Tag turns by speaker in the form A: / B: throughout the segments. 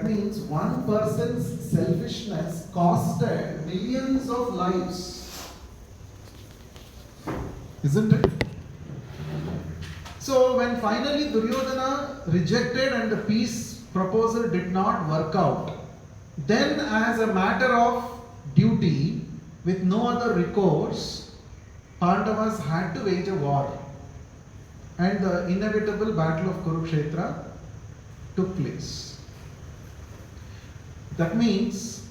A: That means one person's selfishness costed millions of lives. Isn't it? So when finally Duryodhana rejected and the peace proposal did not work out, then as a matter of duty, with no other recourse, Pandavas had to wage a war. And the inevitable battle of Kurukshetra took place. That means,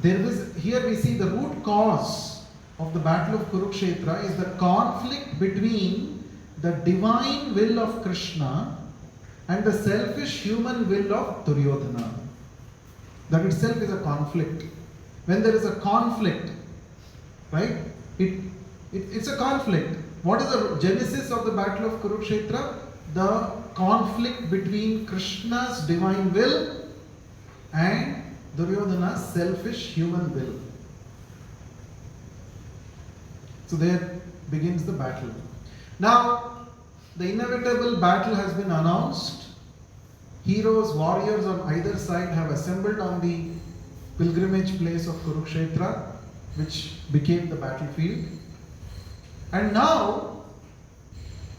A: here we see the root cause of the battle of Kurukshetra is the conflict between the divine will of Krishna and the selfish human will of Duryodhana. That itself is a conflict. When there is a conflict, right? It's a conflict. What is the genesis of the battle of Kurukshetra? The conflict between Krishna's divine will and Duryodhana's selfish human will. So there begins the battle. Now, the inevitable battle has been announced. Heroes, warriors on either side have assembled on the pilgrimage place of Kurukshetra, which became the battlefield. And now,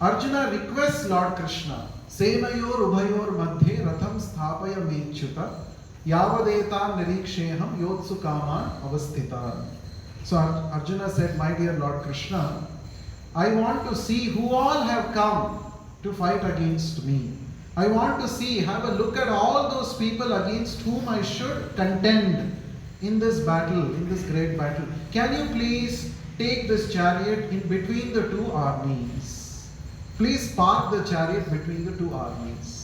A: Arjuna requests Lord Krishna, Senayor Ubhayor Madhye Ratham Sthapaya Mechyuta Yavadetan Niriksheham Yotsu Kaman Avasthitan. So Arjuna said, my dear Lord Krishna, I want to see who all have come to fight against me. I want to see, have a look at all those people against whom I should contend in this battle, in this great battle. Can you please take this chariot in between the two armies? Please park the chariot between the two armies.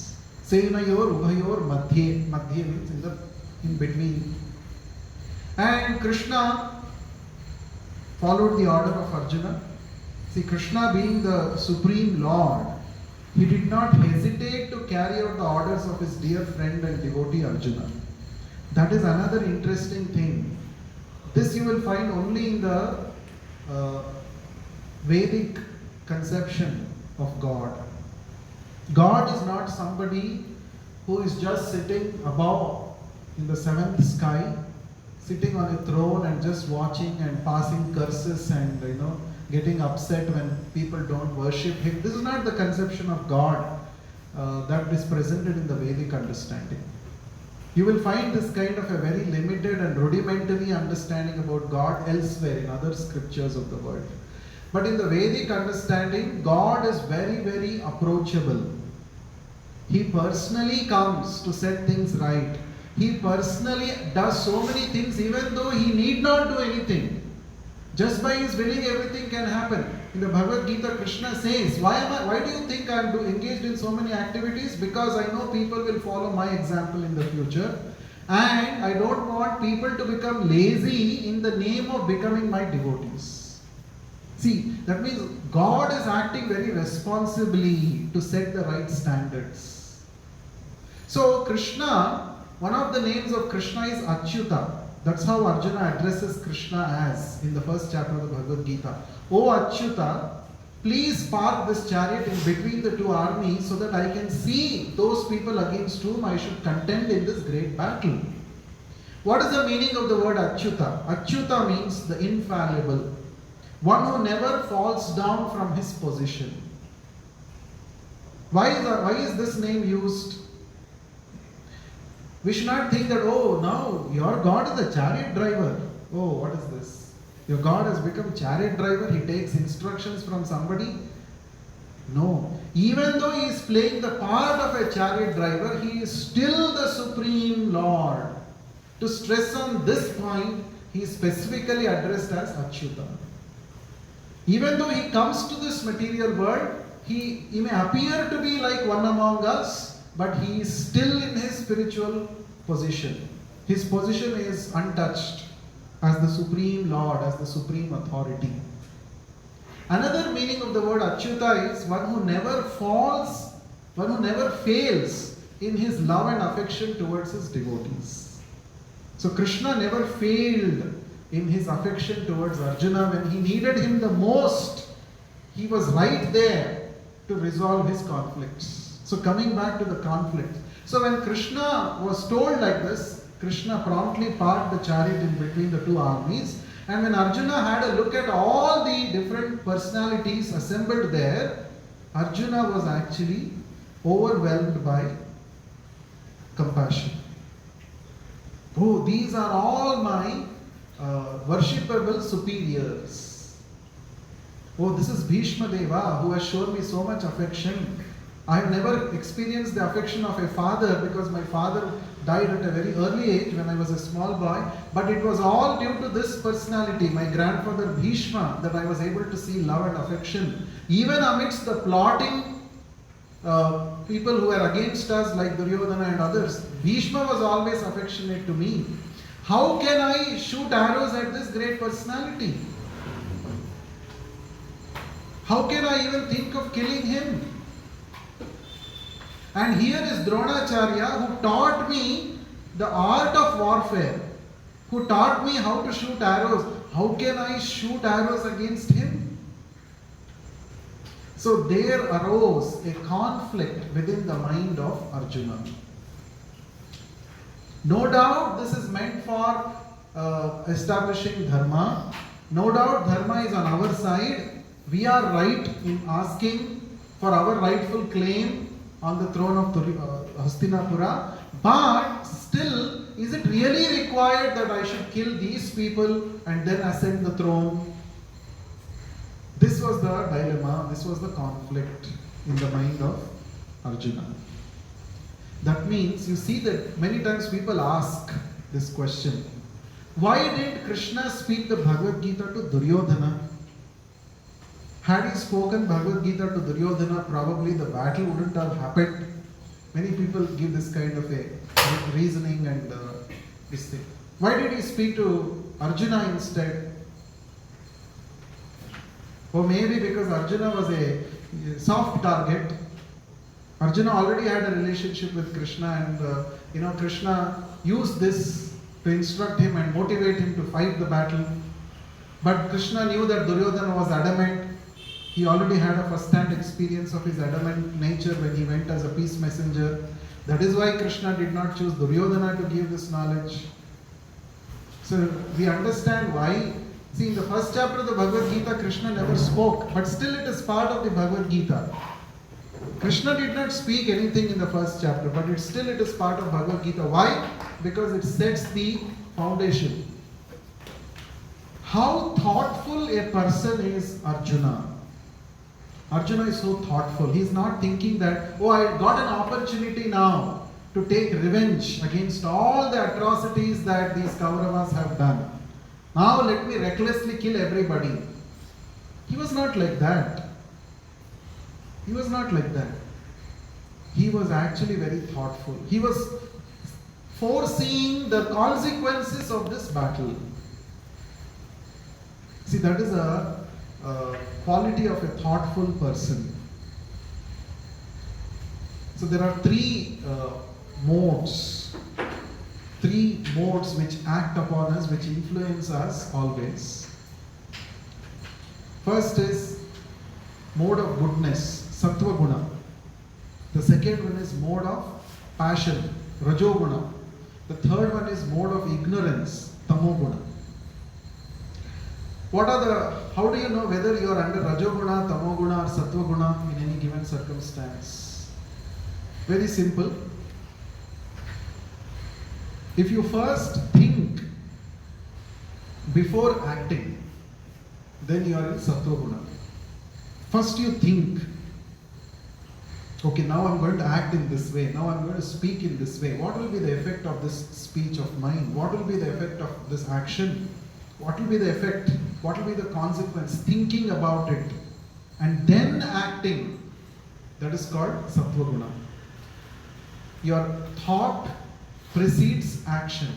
A: Senayor Ubhayor Madhye. Madhye means in between. And Krishna followed the order of Arjuna. See, Krishna being the Supreme Lord, he did not hesitate to carry out the orders of his dear friend and devotee Arjuna. That is another interesting thing. This you will find only in the Vedic conception of God. God is not somebody who is just sitting above in the seventh sky, sitting on a throne and just watching and passing curses and getting upset when people don't worship him. This is not the conception of God that is presented in the Vedic understanding. You will find this kind of a very limited and rudimentary understanding about God elsewhere in other scriptures of the world. But in the Vedic understanding, God is very, very approachable. He personally comes to set things right. He personally does so many things even though he need not do anything. Just by his willing, everything can happen. In the Bhagavad Gita, Krishna says, why do you think I am engaged in so many activities? Because I know people will follow my example in the future. And I don't want people to become lazy in the name of becoming my devotees. See, that means God is acting very responsibly to set the right standards. So Krishna, one of the names of Krishna is Achyuta. That's how Arjuna addresses Krishna as in the first chapter of the Bhagavad Gita. O Achyuta, please park this chariot in between the two armies so that I can see those people against whom I should contend in this great battle. What is the meaning of the word Achyuta? Achyuta means the infallible. One who never falls down from his position. Why is this name used? We should not think that, oh, now your God is a chariot driver. Oh, what is this? Your God has become chariot driver. He takes instructions from somebody. No. Even though he is playing the part of a chariot driver, he is still the Supreme Lord. To stress on this point, he is specifically addressed as Achyuta. Even though he comes to this material world, he may appear to be like one among us, but he is still in his spiritual position. His position is untouched as the Supreme Lord, as the Supreme Authority. Another meaning of the word Achyuta is one who never falls, one who never fails in his love and affection towards his devotees. So Krishna never failed in his affection towards Arjuna. When he needed him the most, he was right there to resolve his conflicts. So coming back to the conflict, So when Krishna was told like this, Krishna promptly parked the chariot in between the two armies. And when Arjuna had a look at all the different personalities assembled there, Arjuna was actually overwhelmed by compassion. Oh, these are all my worshipable superiors. Oh, this is Bhishma Deva who has shown me so much affection. I have never experienced the affection of a father because my father died at a very early age when I was a small boy. But it was all due to this personality, my grandfather Bhishma, that I was able to see love and affection. Even amidst the plotting people who were against us like Duryodhana and others, Bhishma was always affectionate to me. How can I shoot arrows at this great personality? How can I even think of killing him? And here is Dronacharya who taught me the art of warfare, who taught me how to shoot arrows. How can I shoot arrows against him? So there arose a conflict within the mind of Arjuna. No doubt this is meant for establishing dharma. No doubt dharma is on our side. We are right in asking for our rightful claim on the throne of Hastinapura. But still, is it really required that I should kill these people and then ascend the throne? This was the dilemma, this was the conflict in the mind of Arjuna. That means, you see that many times people ask this question. Why did Krishna speak the Bhagavad Gita to Duryodhana? Had he spoken Bhagavad Gita to Duryodhana, probably the battle wouldn't have happened. Many people give this kind of a reasoning and this thing. Why did he speak to Arjuna instead? Or maybe because Arjuna was a soft target. Arjuna already had a relationship with Krishna and Krishna used this to instruct him and motivate him to fight the battle. But Krishna knew that Duryodhana was adamant. He already had a first-hand experience of his adamant nature when he went as a peace messenger. That is why Krishna did not choose Duryodhana to give this knowledge. So we understand why. See, in the first chapter of the Bhagavad Gita, Krishna never spoke, but still it is part of the Bhagavad Gita. Krishna did not speak anything in the first chapter, but it is part of Bhagavad Gita. Why? Because it sets the foundation. How thoughtful a person is Arjuna. Arjuna is so thoughtful. He is not thinking that, oh, I got an opportunity now to take revenge against all the atrocities that these Kauravas have done. Now let me recklessly kill everybody. He was not like that. He was not like that. He was actually very thoughtful. He was foreseeing the consequences of this battle. See, that is a quality of a thoughtful person. So there are three modes which act upon us, which influence us always. First is mode of goodness, sattva guna. The second one is mode of passion, rajoguna. The third one is mode of ignorance, tamoguna. How do you know whether you are under rajoguna, tamoguna or sattva guna in any given circumstance? Very simple. If you first think before acting, then you are in sattva guna. First you think, okay, now I'm going to act in this way, now I'm going to speak in this way. What will be the effect of this speech of mine? What will be the effect of this action? What will be the effect? What will be the consequence? Thinking about it and then acting, that is called sattva guna. Your thought precedes action,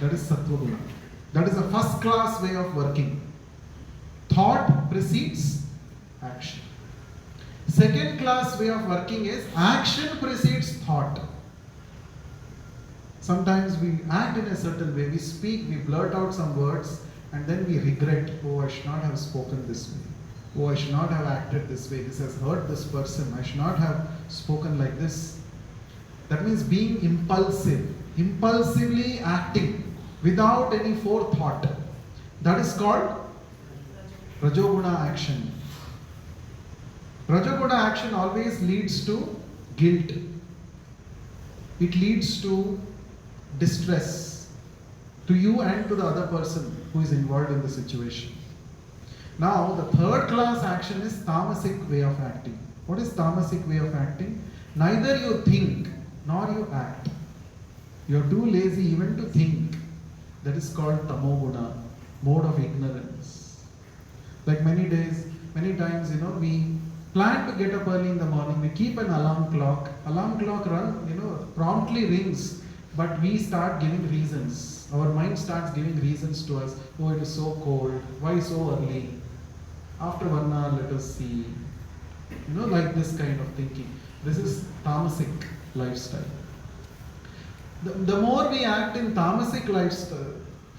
A: that is sattva guna. That is a first class way of working. Thought precedes action. Second class way of working is action precedes thought. Sometimes we act in a certain way, we speak, we blurt out some words, and then we regret, oh, I should not have spoken this way. Oh, I should not have acted this way. This has hurt this person. I should not have spoken like this. That means being impulsive, impulsively acting without any forethought. That is called Rajoguna action. Rajoguna action always leads to guilt. It leads to distress to you and to the other person who is involved in the situation. Now, the third class action is tamasic way of acting. What is tamasic way of acting? Neither you think nor you act. You are too lazy even to think. That is called tamoguna, mode of ignorance. Like many times, we plan to get up early in the morning. We keep an alarm clock. Alarm clock promptly rings, but we start giving reasons. Our mind starts giving reasons to us. Oh, it is so cold. Why so early? After 1 hour, let us see. Like this kind of thinking. This is tamasic lifestyle. The more we act in tamasic lifestyle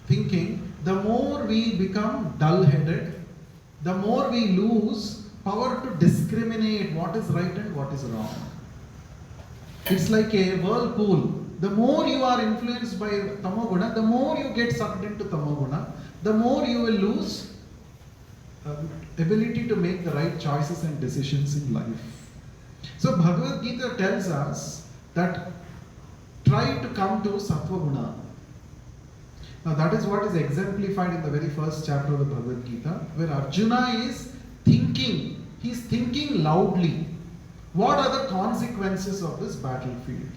A: thinking, the more we become dull-headed, the more we lose power to discriminate what is right and what is wrong. It's like a whirlpool. The more you are influenced by tamoguna, the more you get sucked into tamoguna, the more you will lose ability to make the right choices and decisions in life. So Bhagavad Gita tells us that try to come to sattva guna. Now that is what is exemplified in the very first chapter of the Bhagavad Gita, where Arjuna is thinking. He is thinking loudly. What are the consequences of this battlefield?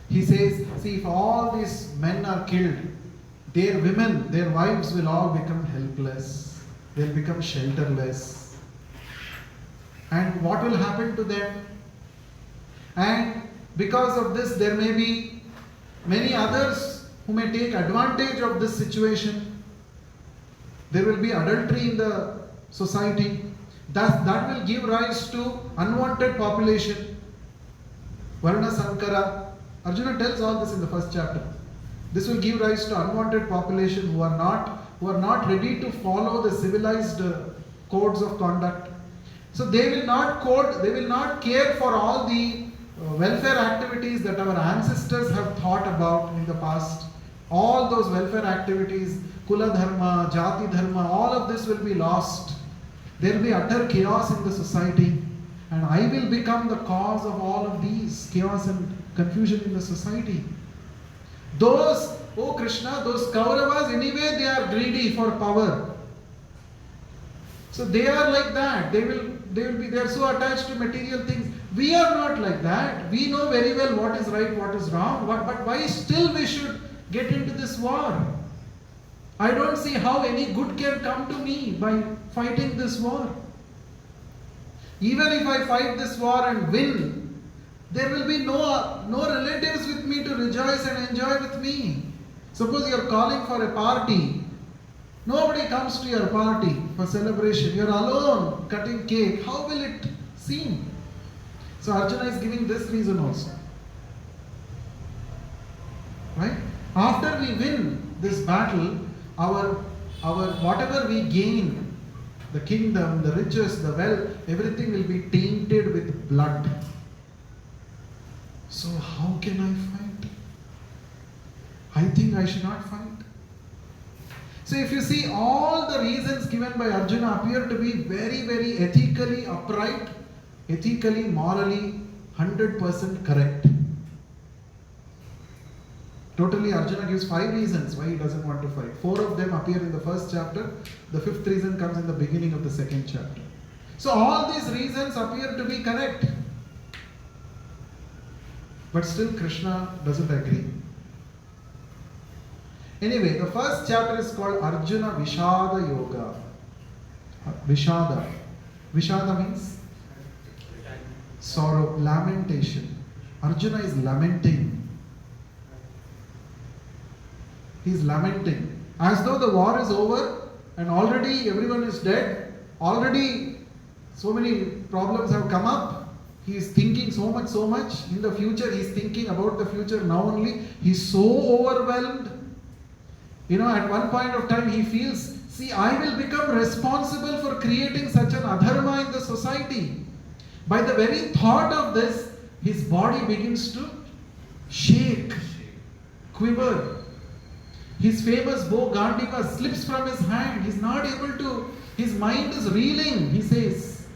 A: He says, see, if all these men are killed, their women, their wives will all become helpless. They'll become shelterless. And what will happen to them? And because of this, there may be many others who may take advantage of this situation. There will be adultery in the society. That will give rise to unwanted population. Varna Sankara. Arjuna tells all this in the first chapter. This will give rise to unwanted population who are not ready to follow the civilized codes of conduct. So they will not care for all the welfare activities that our ancestors have thought about in the past. All those welfare activities, Kula Dharma, Jati Dharma, all of this will be lost. There will be utter chaos in the society, and I will become the cause of all of these chaos and confusion in the society. Those, oh Krishna, those Kauravas, anyway they are greedy for power. So they are like that. They are so attached to material things. We are not like that. We know very well what is right, what is wrong. But why still we should get into this war? I don't see how any good can come to me by fighting this war. Even if I fight this war and win, there will be no relatives with me to rejoice and enjoy with me. Suppose you are calling for a party. Nobody comes to your party for celebration. You are alone cutting cake. How will it seem? So Arjuna is giving this reason also. Right? After we win this battle, our whatever we gain, the kingdom, the riches, the wealth, everything will be tainted with blood. So how can I fight? I think I should not fight. So if you see, all the reasons given by Arjuna appear to be very, very ethically upright, ethically, morally, 100% correct. Totally, Arjuna gives 5 reasons why he doesn't want to fight. 4 of them appear in the first chapter. The 5th reason comes in the beginning of the 2nd chapter. So all these reasons appear to be correct. But still Krishna doesn't agree. Anyway, the first chapter is called Arjuna Vishada Yoga. Vishada. Vishada means sorrow, lamentation. Arjuna is lamenting. He is lamenting. As though the war is over and already everyone is dead. Already so many problems have come up. He is thinking so much. In the future, he is thinking about the future now only. He is so overwhelmed. At one point of time he feels, see, I will become responsible for creating such an adharma in the society. By the very thought of this, his body begins to shake, quiver. His famous bow Gandiva slips from his hand. He's not able to, his mind is reeling, he says.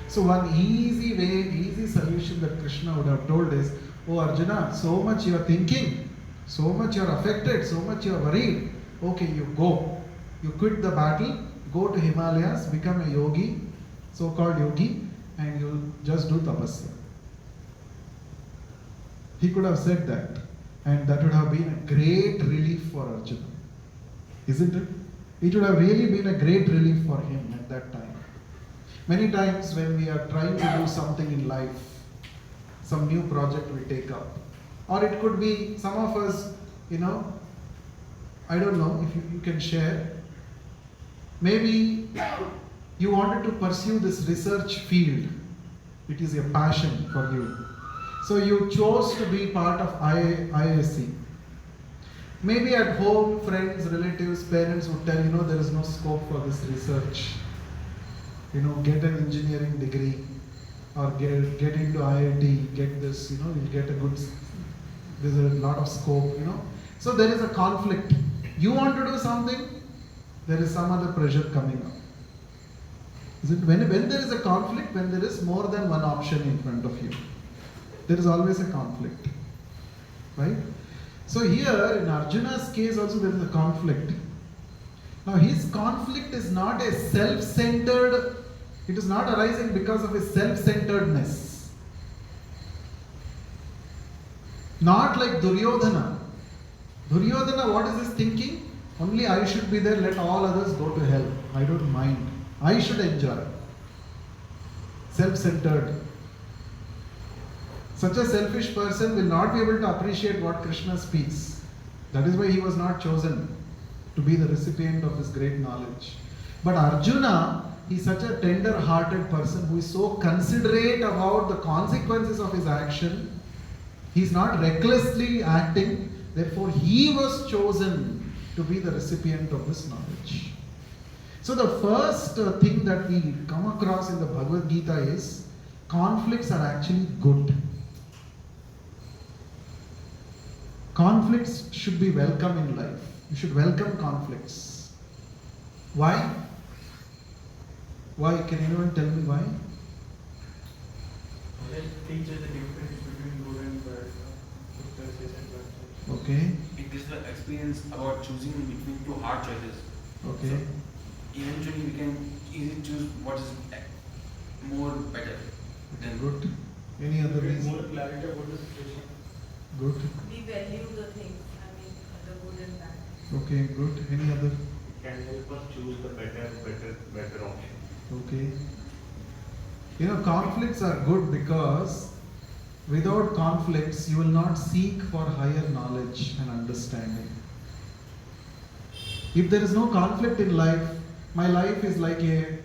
A: So one easy way, easy solution that Krishna would have told is, oh Arjuna, so much you are thinking, so much you are affected, so much you are worried. Okay, you go. You quit the battle, go to Himalayas, become a yogi, so-called yogi, and you'll just do tapasya. He could have said that, and that would have been a great relief for Arjuna. Isn't it? It would have really been a great relief for him at that time. Many times when we are trying to do something in life, some new project we take up, or it could be some of us, I don't know if you can share, maybe you wanted to pursue this research field, it is a passion for you. So you chose to be part of IISc. Maybe at home, friends, relatives, parents would tell, there is no scope for this research. Get an engineering degree or get into IIT, get this, you'll get a good, there's a lot of scope, So there is a conflict. You want to do something, there is some other pressure coming up. Is it when there is a conflict, when there is more than one option in front of you, there is always a conflict, right? So here in Arjuna's case also there is a conflict. Now his conflict is not a self-centered, it is not arising because of his self-centeredness. Not like Duryodhana. Duryodhana, what is his thinking? Only I should be there, let all others go to hell. I don't mind. I should enjoy. Self-centered. Such a selfish person will not be able to appreciate what Krishna speaks. That is why he was not chosen to be the recipient of this great knowledge. But Arjuna, he is such a tender-hearted person who is so considerate about the consequences of his action. He is not recklessly acting. Therefore, he was chosen to be the recipient of this knowledge. So the first thing that we come across in the Bhagavad Gita is conflicts are actually good. Conflicts should be welcome in life. You should welcome conflicts. Why? Why? Can anyone tell me why?
B: It teaches the difference between good and bad.
A: Okay.
C: It gives the experience about choosing between two hard choices.
A: Okay.
C: So eventually we can easily choose what is more better.
A: Then good. Any other reason?
B: More clarity about the situation.
A: Good.
D: We value the things, the good and bad.
A: Okay, good. Any other?
B: It can help us choose the better option.
A: Okay. Conflicts are good because without conflicts you will not seek for higher knowledge and understanding. If there is no conflict in life, my life is like a,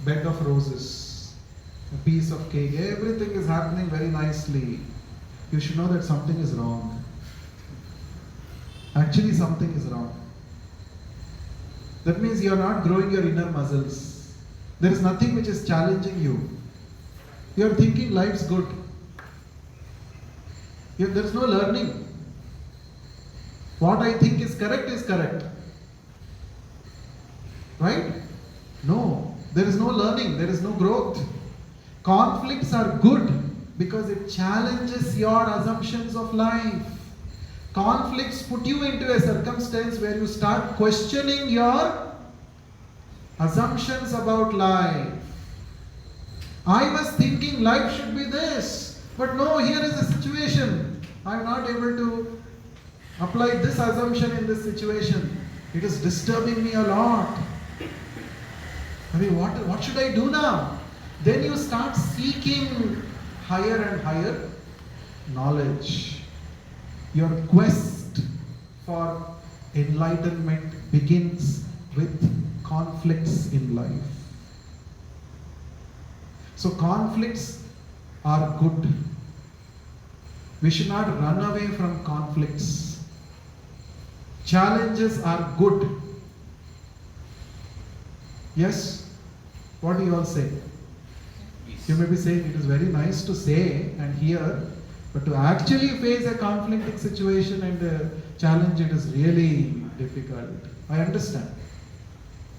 A: bed of roses, a piece of cake. Everything is happening very nicely. You should know that something is wrong. Actually, something is wrong. That means you are not growing your inner muscles. There is nothing which is challenging you. You are thinking life's good. There is no learning. What I think is correct is correct. Right? No. There is no learning. There is no growth. Conflicts are good because it challenges your assumptions of life. Conflicts put you into a circumstance where you start questioning your assumptions about life. I was thinking life should be this, but no, here is the situation. I am not able to apply this assumption in this situation. It is disturbing me a lot. What should I do now? Then you start seeking higher and higher knowledge. Your quest for enlightenment begins with conflicts in life. So conflicts are good. We should not run away from conflicts. Challenges are good. Yes, What do you all say?
C: Peace.
A: You may be saying it is very nice to say and hear, but to actually face a conflicting situation and challenge it is really difficult. I understand.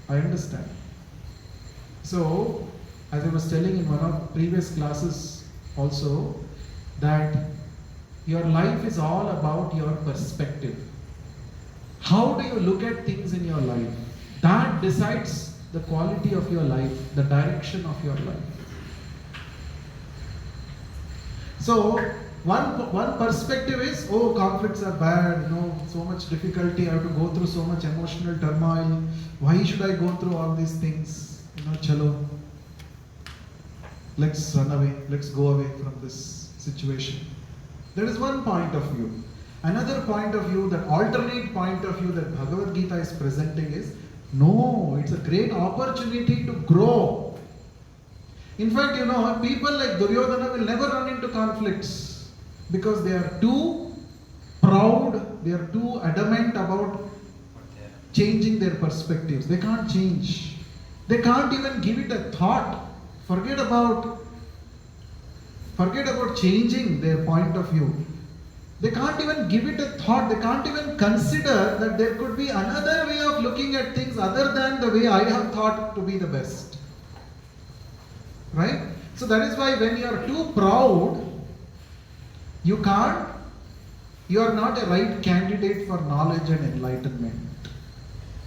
A: I understand. So, as I was telling in one of previous classes also, that your life is all about your perspective. How do you look at things in your life? That decides the quality of your life, the direction of your life. So, one perspective is, oh, conflicts are bad, so much difficulty, I have to go through so much emotional turmoil. Why should I go through all these things? Chalo, let's run away, let's go away from this situation. That is one point of view. Another point of view, that alternate point of view that Bhagavad Gita is presenting is, no, it's a great opportunity to grow. In fact, people like Duryodhana will never run into conflicts because they are too proud, they are too adamant about changing their perspectives. They can't change. They can't even give it a thought. Forget about changing their point of view. They can't even give it a thought. They can't even consider that there could be another way of looking at things other than the way I have thought to be the best. Right? So that is why when you are too proud, you are not a right candidate for knowledge and enlightenment.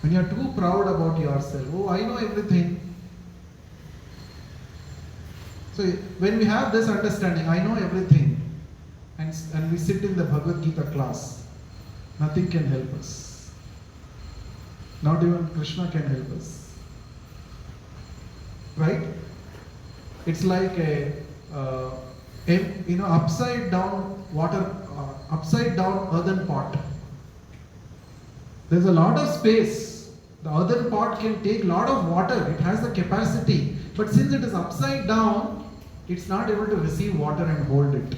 A: When you are too proud about yourself, oh, I know everything. So when we have this understanding, I know everything, and we sit in the Bhagavad Gita class, nothing can help us. Not even Krishna can help us. Right? It's like upside down earthen pot. There's a lot of space. The earthen pot can take a lot of water. It has the capacity. But since it is upside down, it's not able to receive water and hold it.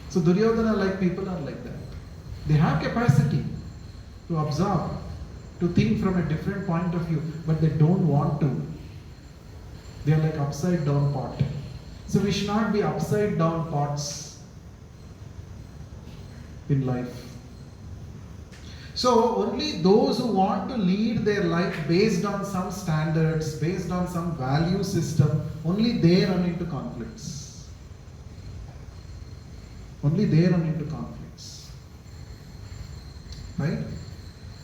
A: So Duryodhana people are like that. They have capacity to absorb, to think from a different point of view, but they don't want to. They are like upside down pot. So we should not be upside down pots in life. So only those who want to lead their life based on some standards, based on some value system, only they run into conflicts. Only they run into conflicts. Right?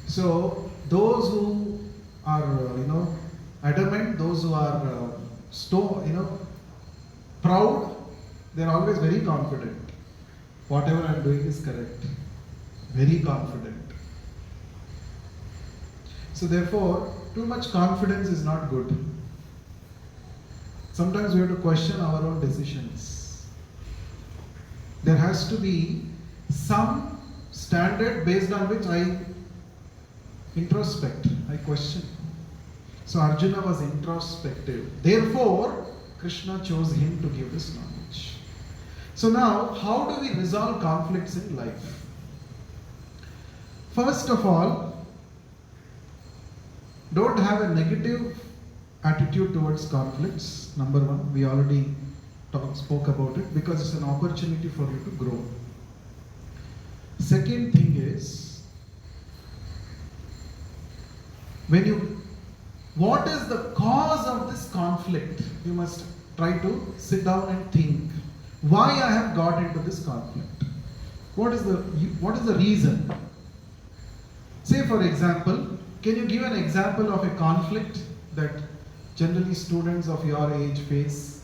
A: So those who are, adamant, those who are proud, they're always very confident. Whatever I'm doing is correct. Very confident. So therefore, too much confidence is not good. Sometimes we have to question our own decisions. There has to be some standard based on which I introspect, I question. So Arjuna was introspective. Therefore, Krishna chose him to give this knowledge. So now, how do we resolve conflicts in life? First of all, don't have a negative attitude towards conflicts. Number one, we already spoke about it, because it's an opportunity for you to grow. Second thing is, what is the cause of this conflict? You must try to sit down and think. Why I have got into this conflict? What is the reason? Say for example, can you give an example of a conflict that generally students of your age face?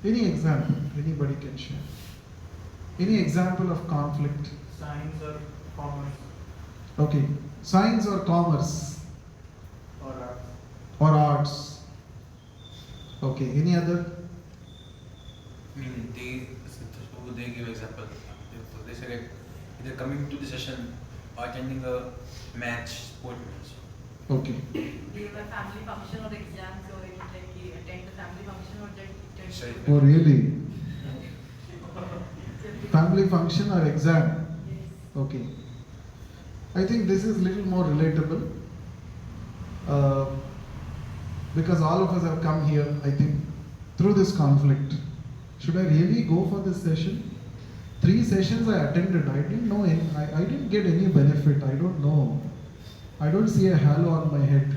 A: Any example, anybody can share. Any example of conflict?
B: Science or commerce
A: Okay, science or commerce
B: or arts.
A: or arts. Okay, any other?
C: They give example. They say either coming to the session or attending a match, sport match.
A: Okay.
D: They have a family function or exam, so it like he attend the family function or attend.
C: Sorry.
A: Oh really? Family function or exam?
D: Yes.
A: Okay. I think this is little more relatable. Because all of us have come here, I think, through this conflict. Should I really go for this session? 3 sessions I attended. I didn't know I didn't get any benefit. I don't know. I don't see a halo on my head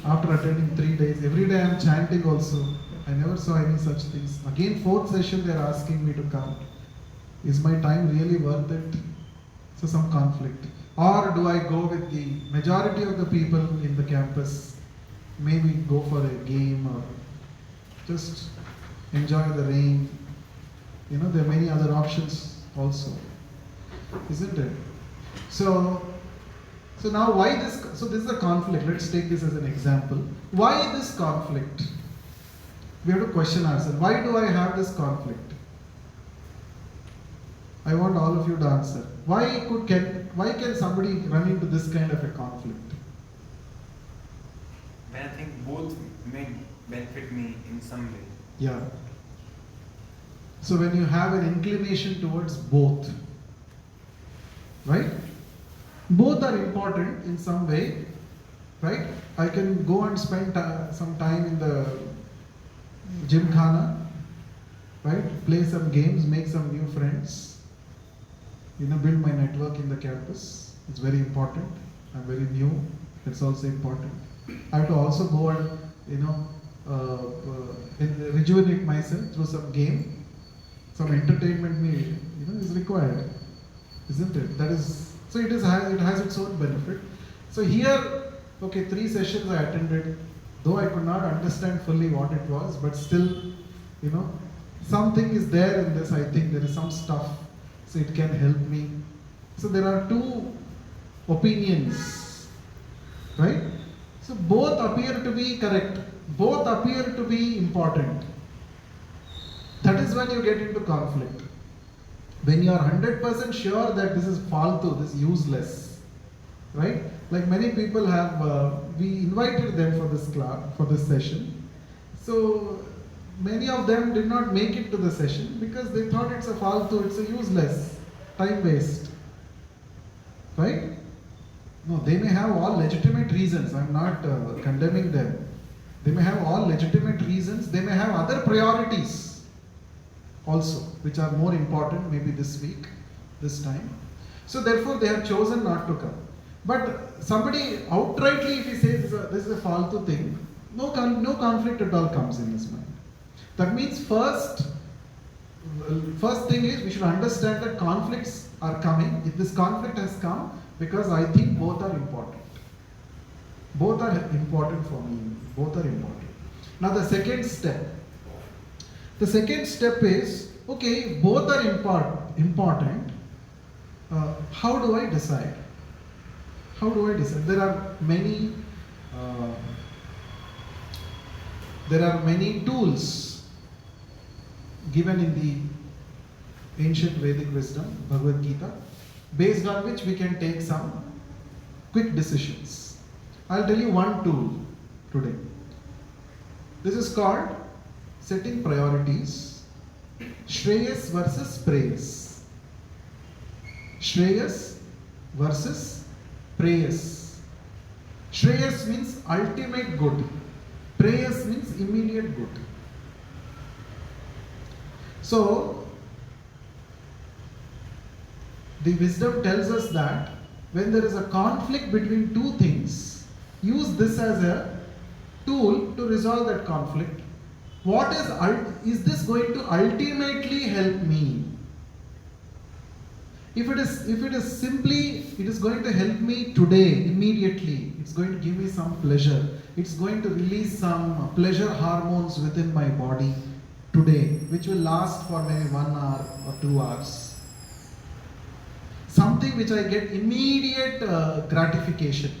A: after attending 3 days. Every day I am chanting also. I never saw any such things. Again, 4th session they are asking me to come. Is my time really worth it? So some conflict. Or do I go with the majority of the people in the campus? Maybe go for a game or just enjoy the rain. You know, there are many other options also. Isn't it? So now why this? So this is a conflict. Let's take this as an example. Why this conflict? We have to question ourselves. Why do I have this conflict? I want all of you to answer. Why can somebody run into this kind of a conflict?
C: When I think both may benefit me in some way.
A: Yeah. So when you have an inclination towards both, right? Both are important in some way, right? I can go and spend some time in the gymkhana, right? Play some games, make some new friends, build my network in the campus. It's very important. I'm very new. It's also important. I have to also go and rejuvenate myself through some game. Some entertainment is required, isn't it? So it has its own benefit. So here, okay, 3 sessions I attended, though I could not understand fully what it was, but still, something is there in this. I think there is some stuff, so it can help me. So there are 2 opinions, right? So both appear to be correct. Both appear to be important. That is when you get into conflict. When you are 100% sure that this is faltu, this is useless, right? Like many people have, we invited them for this class, for this session. So many of them did not make it to the session because they thought it's a faltu, it's a useless, time waste, right? No, they may have all legitimate reasons. I'm not condemning them. They may have all legitimate reasons. They may have other priorities also, which are more important, maybe this week, this time. So therefore, they have chosen not to come. But somebody outrightly, if he says this is a faltu thing, no conflict at all comes in his mind. That means first thing is we should understand that conflicts are coming. If this conflict has come, because I think both are important. Both are important for me. Both are important. Now the second step. The second step is, okay, if both are important, how do I decide? How do I decide? There are many tools given in the ancient Vedic wisdom, Bhagavad Gita, based on which we can take some quick decisions. I'll tell you one tool today. This is called setting priorities. Shreyas versus preyas. Shreyas versus preyas. Shreyas means ultimate good. Preyas means immediate good. So, the wisdom tells us that when there is a conflict between 2 things, use this as a tool to resolve that conflict. What is this going to ultimately help me? If it is simply, it is going to help me today, immediately, it's going to give me some pleasure. It's going to release some pleasure hormones within my body today, which will last for maybe 1 hour or 2 hours. Something which I get immediate gratification.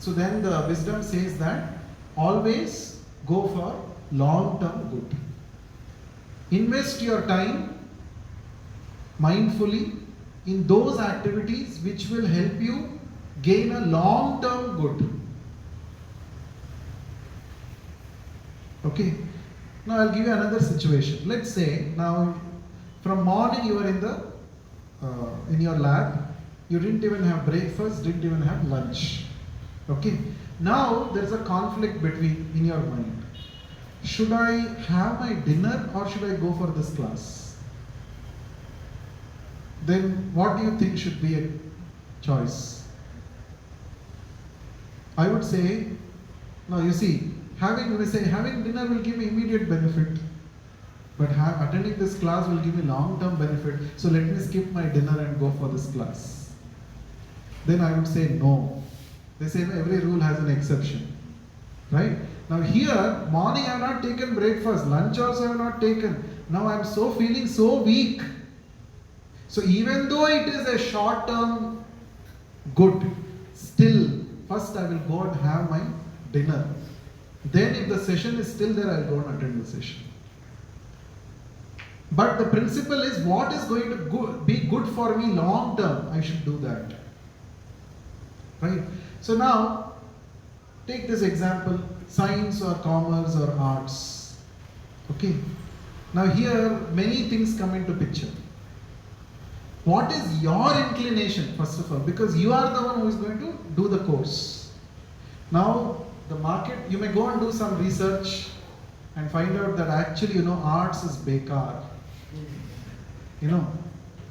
A: So then the wisdom says that always go for long-term good. Invest your time mindfully in those activities which will help you gain a long-term good. Okay. Now I'll give you another situation. Let's say now from morning you are in your lab. You didn't even have breakfast, didn't even have lunch. Okay. Now there is a conflict between in your mind. Should I have my dinner or should I go for this class? Then what do you think should be a choice? I would say, no, you see, when I say having dinner will give me immediate benefit, but attending this class will give me long-term benefit. So let me skip my dinner and go for this class. Then I would say no. They say every rule has an exception, right? Now here, morning I have not taken breakfast, lunch also I have not taken. Now I am feeling so weak. So even though it is a short-term good, still first I will go and have my dinner. Then if the session is still there, I will go and attend the session. But the principle is what is going to be good for me long term, I should do that. Right? So now, take this example, science or commerce or arts. Okay? Now here, many things come into picture. What is your inclination, first of all? Because you are the one who is going to do the course. Now, the market, you may go and do some research and find out that actually, arts is bekar.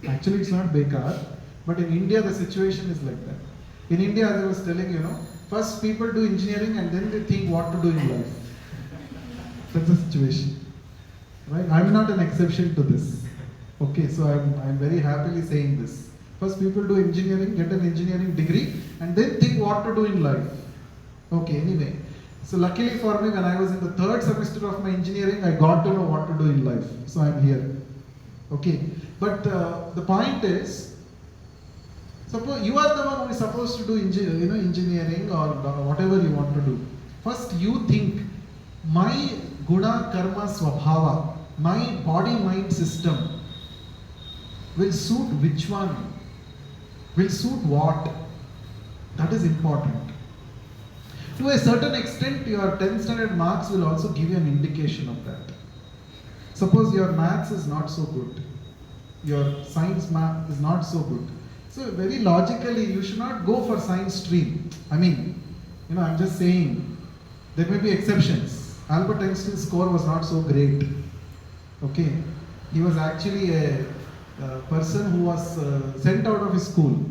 A: Actually it's not bekar, but in India the situation is like that. In India, as I was telling first people do engineering and then they think what to do in life. That's the situation. Right? I'm not an exception to this. Okay, so I'm very happily saying this. First people do engineering, get an engineering degree, and then think what to do in life. Okay, anyway. So luckily for me, when I was in the 3rd semester of my engineering, I got to know what to do in life. So I'm here. Okay, but the point is, suppose you are the one who is supposed to do engineering or whatever you want to do. First you think, my guna karma swabhava, my body-mind system will suit which one? Will suit what? That is important. To a certain extent, your 10th standard marks will also give you an indication of that. Suppose your maths is not so good, your science math is not so good. So very logically, you should not go for science stream. I'm just saying, there may be exceptions. Albert Einstein's score was not so great. Okay, he was actually a person who was sent out of his school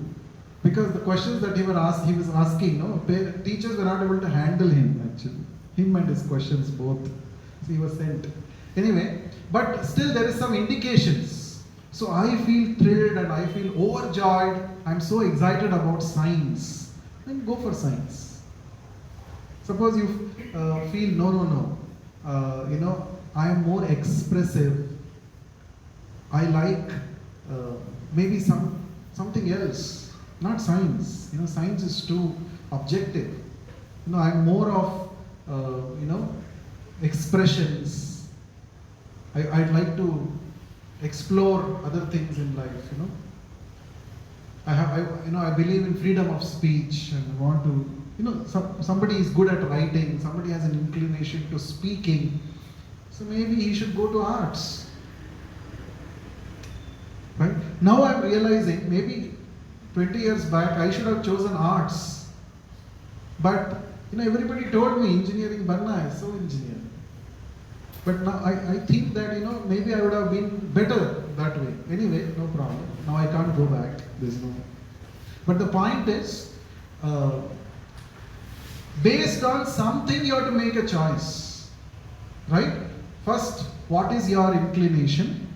A: because the questions that he was asking, teachers were not able to handle him actually. Him and his questions both. So he was sent. Anyway, but still there is some indications. So I feel thrilled and I feel overjoyed. I'm so excited about science. Then go for science. Suppose you feel no. I am more expressive. I like maybe something else, not science. Science is too objective. I'm more of expressions. I'd like to explore other things in life. I believe in freedom of speech and I want to. Somebody is good at writing. Somebody has an inclination to speaking. So maybe he should go to arts. Right? Now I'm realizing maybe 20 years back I should have chosen arts. But everybody told me engineering banna is so engineer. But now I think that maybe I would have been better that way. Anyway, no problem. Now I can't go back. There's no. But the point is, based on something you have to make a choice. Right? First, what is your inclination?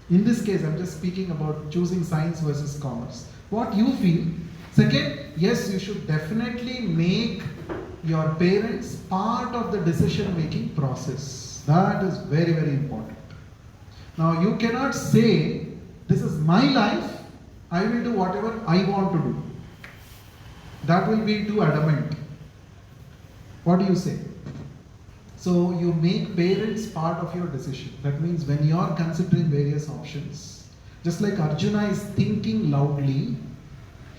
A: In this case, I'm just speaking about choosing science versus commerce. What you feel. Second, yes, you should definitely make your parents part of the decision-making process. That is very, very important. Now, you cannot say, this is my life, I will do whatever I want to do. That will be too adamant. What do you say? So you make parents part of your decision. That means when you are considering various options, just like Arjuna is thinking loudly,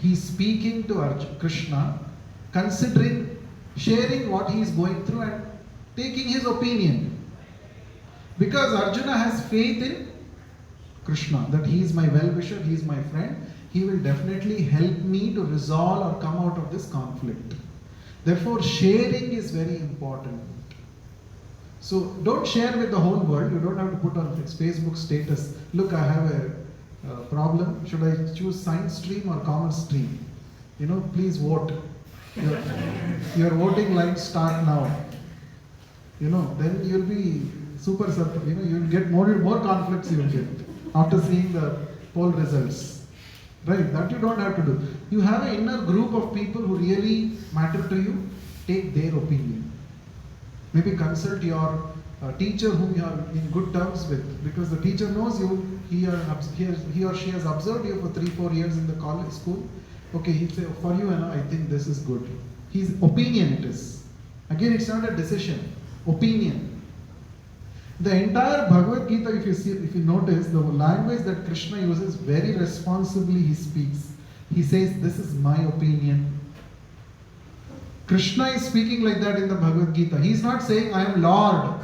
A: he is speaking to Krishna, considering, sharing what he is going through and taking his opinion. Because Arjuna has faith in Krishna, that he is my well-wisher, he is my friend, he will definitely help me to resolve or come out of this conflict. Therefore, sharing is very important. So don't share with the whole world. You don't have to put on Facebook status, look, I have a problem. Should I choose science stream or commerce stream? Please vote. Your voting lines start now. Then you'll be super, you'll get more conflicts you will get after seeing the poll results. Right? That you don't have to do. You have an inner group of people who really matter to you. Take their opinion. Maybe consult your teacher whom you are in good terms with, because the teacher knows you, he or she has observed you for 3-4 years in the college school. Okay, he'll say, for you, I think this is good. His opinion it is. Again, it's not a decision. Opinion. The entire Bhagavad Gita, if you notice, the language that Krishna uses, very responsibly he speaks. He says, this is my opinion. Krishna is speaking like that in the Bhagavad Gita. He is not saying, I am Lord.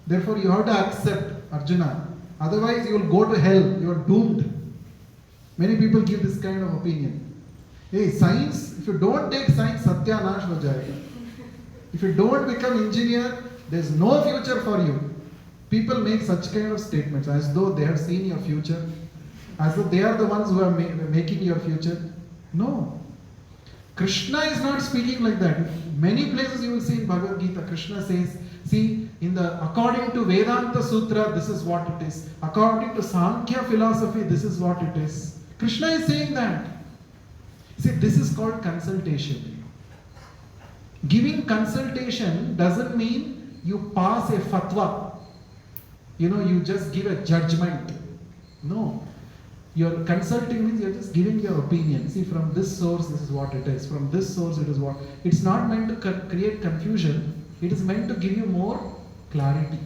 A: Therefore, you have to accept, Arjuna. Otherwise, you will go to hell. You are doomed. Many people give this kind of opinion. Hey, science, if you don't take science, satya nash ho jayega. If you don't become engineer, there is no future for you. People make such kind of statements as though they have seen your future, as though they are the ones who are making your future. No. Krishna is not speaking like that. Many places you will see in Bhagavad Gita, Krishna says, see, according to Vedanta Sutra, this is what it is. According to Sankhya philosophy, this is what it is. Krishna is saying that. See, this is called consultation. Giving consultation doesn't mean you pass a fatwa. You just give a judgment. No. Your consulting means you're just giving your opinion. See, from this source, this is what it is. From this source, it is what. It's not meant to create confusion. It is meant to give you more clarity.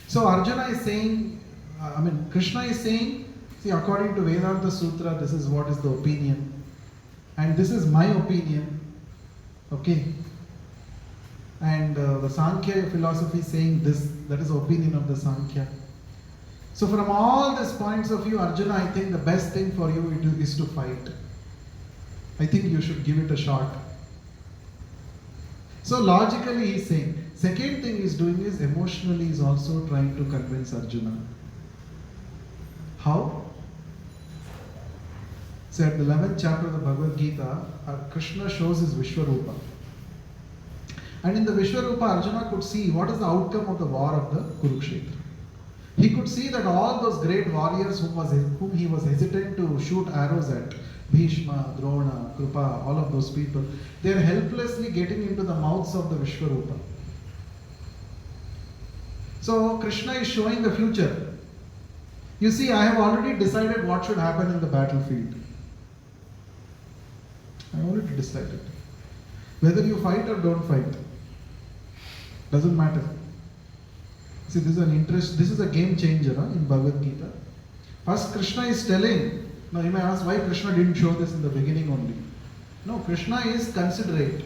A: So Arjuna is saying, Krishna is saying, see, according to Vedanta Sutra, this is what is the opinion. And this is my opinion. Okay. And the Sankhya philosophy is saying this, that is the opinion of the Sankhya. So from all these points of view, Arjuna, I think the best thing for you is to fight. I think you should give it a shot. So logically he is saying. Second thing he is doing is emotionally he is also trying to convince Arjuna. How? So at the 11th chapter of the Bhagavad Gita, Krishna shows his Vishwarupa. And in the Vishwarupa, Arjuna could see what is the outcome of the war of the Kurukshetra. He could see that all those great warriors whom he was hesitant to shoot arrows at, Bhishma, Drona, Krupa, all of those people, they are helplessly getting into the mouths of the Vishwarupa. So Krishna is showing the future. You see, I have already decided what should happen in the battlefield. I have already decided. Whether you fight or don't fight, doesn't matter. See, this is a game changer in Bhagavad Gita. First, Krishna is telling. Now you may ask why Krishna didn't show this in the beginning only. No, Krishna is considerate.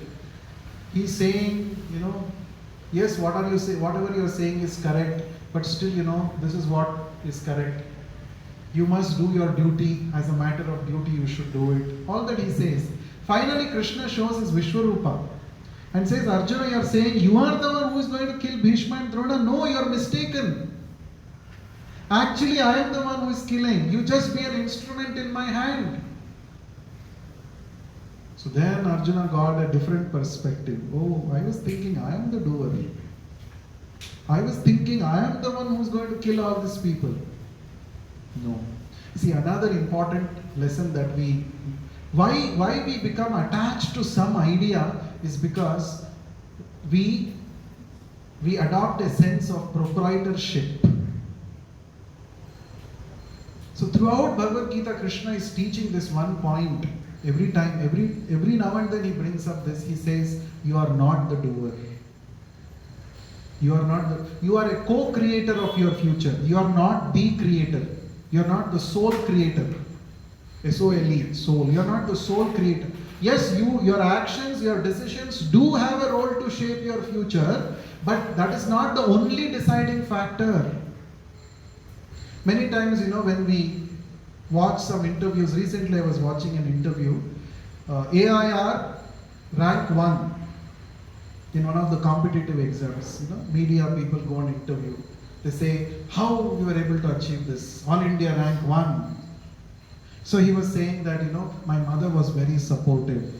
A: He's saying, yes, whatever you are saying is correct, but still, this is what is correct. You must do your duty. As a matter of duty, you should do it. All that he says. Finally, Krishna shows his Vishwarupa and says, Arjuna, you are saying you are the one who is going to kill Bhishma and Drona. No, you are mistaken. Actually, I am the one who is killing. You just be an instrument in my hand. So then Arjuna got a different perspective. Oh, I was thinking I am the doer. I was thinking I am the one who is going to kill all these people. No. See, another important lesson that why we become attached to some idea is because we adopt a sense of proprietorship. So throughout Bhagavad Gita, Krishna is teaching this one point. Every time, every now and then he brings up this. He says, you are not the doer. You are a co-creator of your future. You are not the creator. You are not the sole creator. S-O-L-E, soul. You are not the sole creator. Yes, your actions, your decisions do have a role to shape your future, but that is not the only deciding factor. Many times, when we watch some interviews, recently I was watching an interview, AIR rank 1 in one of the competitive exams. Media people go and interview. They say, how you were able to achieve this? All India rank 1. So he was saying that, my mother was very supportive.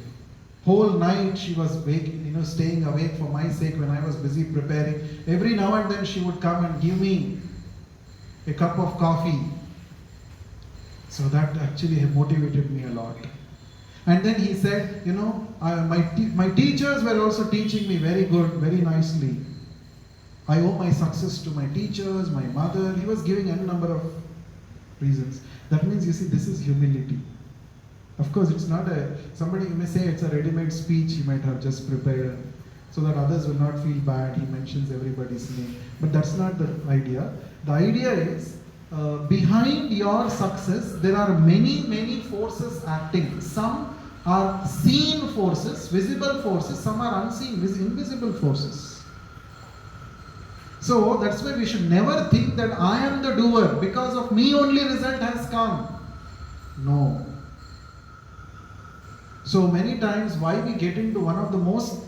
A: Whole night she was staying awake for my sake when I was busy preparing. Every now and then she would come and give me a cup of coffee. So that actually motivated me a lot. And then he said, my teachers were also teaching me very good, very nicely. I owe my success to my teachers, my mother. He was giving a number of reasons. That means, you see, this is humility. Of course, it's not somebody, you may say it's a ready-made speech he might have just prepared so that others will not feel bad. He mentions everybody's name. But that's not the idea. The idea is, behind your success, there are many, many forces acting. Some are seen forces, visible forces. Some are unseen, invisible forces. So that's why we should never think that I am the doer. Because of me only result has come. No. So many times why we get into one of the most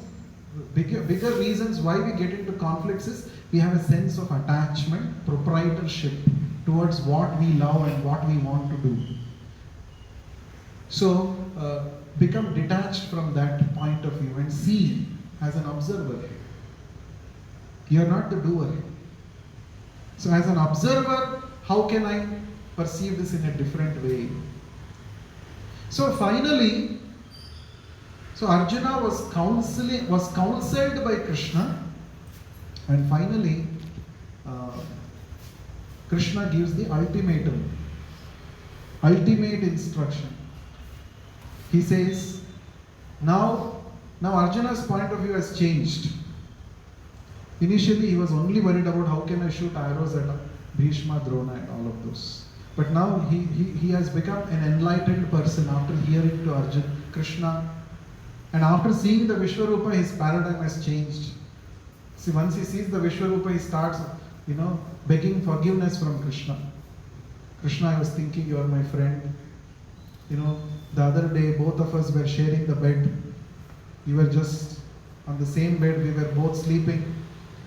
A: bigger reasons why we get into conflicts is we have a sense of attachment, proprietorship towards what we love and what we want to do. So become detached from that point of view and see as an observer. You are not the doer. So as an observer, how can I perceive this in a different way? So finally, Arjuna was counseled by Krishna, and finally Krishna gives the ultimatum, ultimate instruction. He says, now Arjuna's point of view has changed. Initially he was only worried about how can I shoot arrows at Bhishma, Drona and all of those. But now he has become an enlightened person after hearing to Arjuna, Krishna. And after seeing the Vishwarupa, his paradigm has changed. See, once he sees the Vishwarupa, he starts, begging forgiveness from Krishna. Krishna, I was thinking you are my friend. The other day, both of us were sharing the bed. You were just on the same bed, we were both sleeping.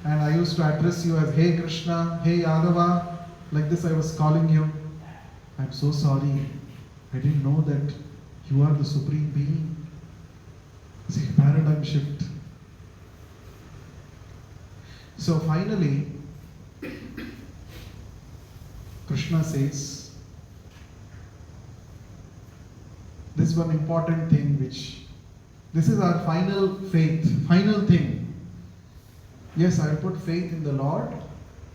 A: And I used to address you as, hey Krishna, hey Yadava. Like this I was calling you. I'm so sorry. I didn't know that you are the Supreme Being. See, paradigm shift. So finally, Krishna says, this is one important thing this is our final faith, final thing. Yes, I will put faith in the Lord,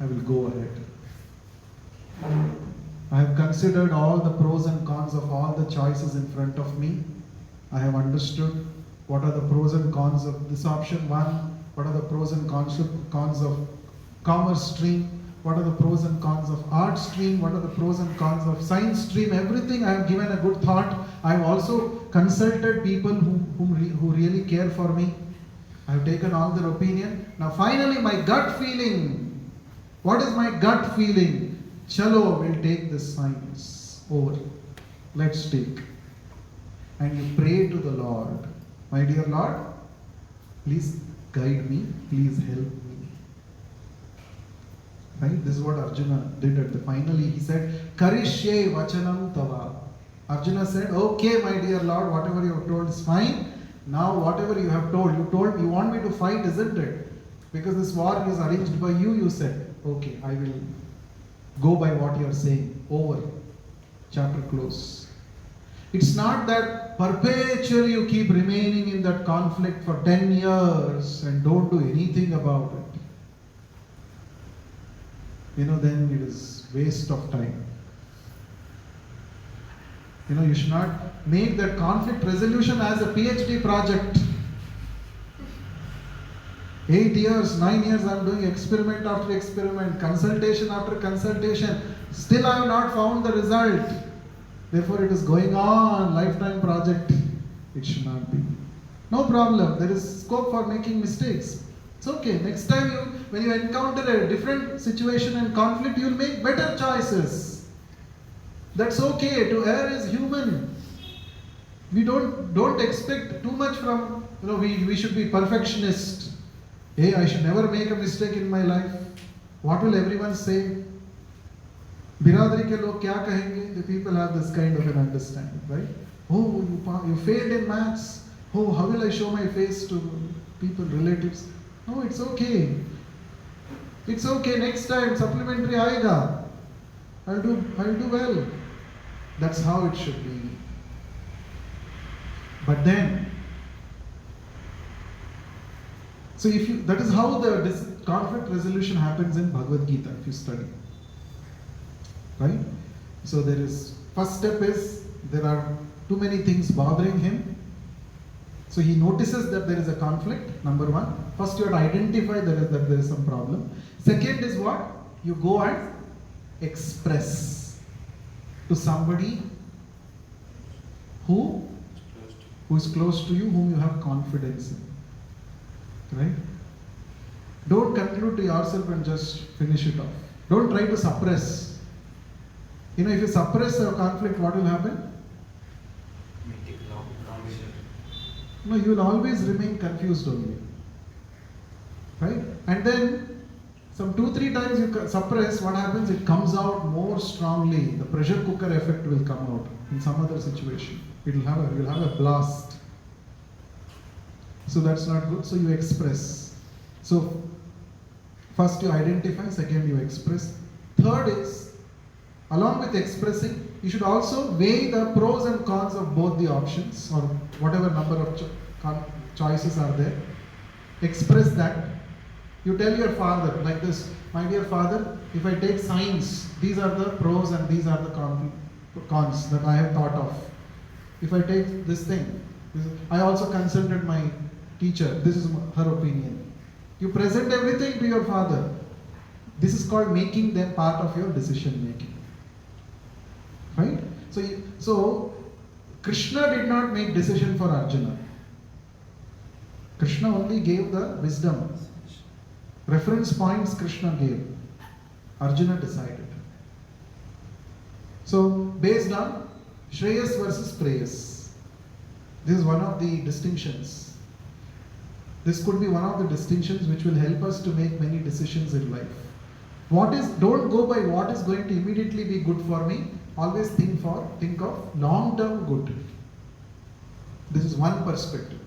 A: I will go ahead. I have considered all the pros and cons of all the choices in front of me. I have understood what are the pros and cons of this option 1, what are the pros and cons of commerce stream, what are the pros and cons of art stream, what are the pros and cons of science stream, everything I have given a good thought. I have also consulted people who really care for me. I have taken all their opinion. Now finally my gut feeling. What is my gut feeling? Chalo, we'll take this science over. Let's take. And you pray to the Lord. My dear Lord, please guide me, please help me. Right? This is what Arjuna did at the finally. He said, Karishye vachanam tava. Arjuna said, okay, my dear Lord, whatever you have told is fine. Now whatever you have told, you want me to fight, isn't it? Because this war is arranged by you, you said. Okay, I will go by what you are saying. Over. Chapter close. It's not that perpetually you keep remaining in that conflict for 10 years and don't do anything about it. Then it is waste of time. You should not make that conflict resolution as a PhD project. 8 years, 9 years I am doing experiment after experiment, consultation after consultation. Still I have not found the result. Therefore it is going on, lifetime project. It should not be. No problem, there is scope for making mistakes. It's okay. Next time when you encounter a different situation and conflict, you will make better choices. That's okay. To err is human. We don't expect too much from we should be perfectionists. Hey, I should never make a mistake in my life. What will everyone say? Biradari ke log kya kahenge? The people have this kind of an understanding, right? Oh, you failed in maths. Oh, how will I show my face to people, relatives? No, it's okay. It's okay. Next time, supplementary aayega. I'll do well. That's how it should be. But then, so that is how the conflict resolution happens in Bhagavad Gita, if you study. Right? So first step is, there are too many things bothering him. So he notices that there is a conflict, number one. First you have to identify that there is some problem. Second is what? You go and express to somebody who is close to you, whom you have confidence in. Right? Don't conclude to yourself and just finish it off. Don't try to suppress. If you suppress a conflict, what will happen? No, you will always remain confused only. Right? And then, some 2-3 times you suppress, what happens? It comes out more strongly. The pressure cooker effect will come out in some other situation. You'll have a blast. So that's not good. So you express. So first you identify, second you express. Third is, along with expressing, you should also weigh the pros and cons of both the options, or whatever number of choices are there. Express that. You tell your father like this: my dear father, if I take science, these are the pros and these are the cons that I have thought of. If I take this thing, I also consulted my teacher, this is her opinion. You present everything to your father. This is called making them part of your decision making. Right? So Krishna did not make decision for Arjuna. Krishna only gave the wisdom. Reference points Krishna gave. Arjuna decided. So based on Shreyas versus Preyas. This is one of the distinctions. This could be one of the distinctions which will help us to make many decisions in life. Don't go by what is going to immediately be good for me. Always think of long-term good. This is one perspective.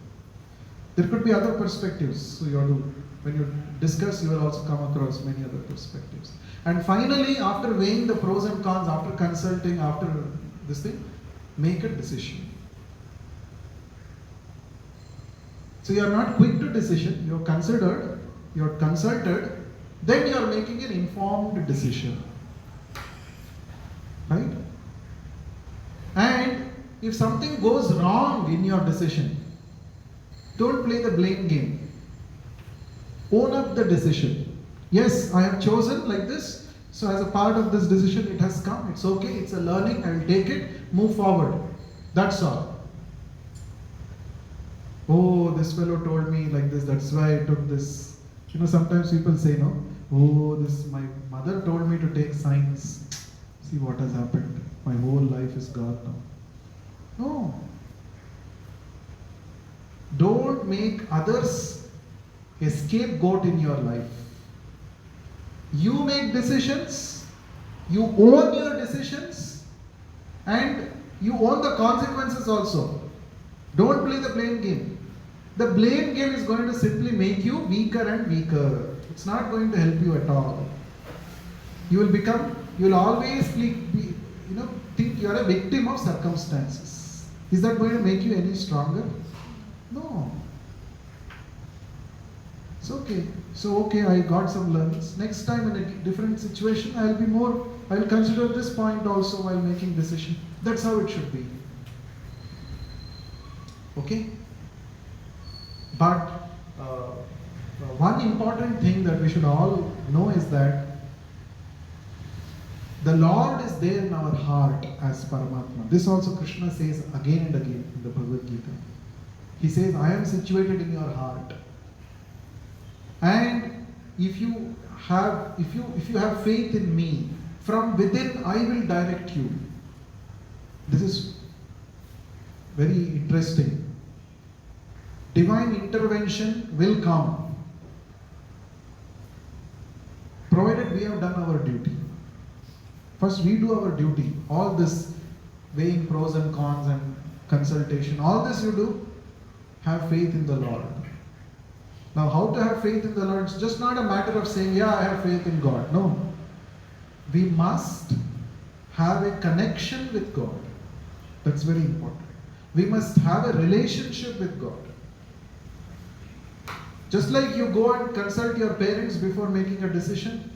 A: There could be other perspectives. So when you discuss, you will also come across many other perspectives. And finally, after weighing the pros and cons, after consulting, after this thing, make a decision. So you are not quick to decision. You have considered, you have consulted, then you are making an informed decision. Right? And if something goes wrong in your decision, don't play the blame game. Own up the decision. Yes, I have chosen like this. So as a part of this decision, it has come. It's okay. It's a learning. I will take it. Move forward. That's all. Oh, this fellow told me like this. That's why I took this. Sometimes people say, no. Oh, my mother told me to take science. See what has happened. My whole life is gone now. No. Don't make others a scapegoat in your life. You make decisions, you own your decisions, and you own the consequences also. Don't play the blame game. The blame game is going to simply make you weaker and weaker. It's not going to help you at all. You will always think you are a victim of circumstances. Is that going to make you any stronger? No. It's okay. So I got some learnings. Next time in a different situation, I will consider this point also while making decision. That's how it should be. Okay? But one important thing that we should all know is that the Lord is there in our heart as Paramatma. This also Krishna says again and again in the Bhagavad Gita. He says, I am situated in your heart. And if you have faith in me, from within I will direct you. This is very interesting. divine intervention will come, provided we have done our duty. First, we do our duty. All this weighing pros and cons and consultation, all this you do, have faith in the Lord. Now, how to have faith in the Lord? It's just not a matter of saying, yeah, I have faith in God. No. We must have a connection with God. That's very important. We must have a relationship with God. Just like you go and consult your parents before making a decision.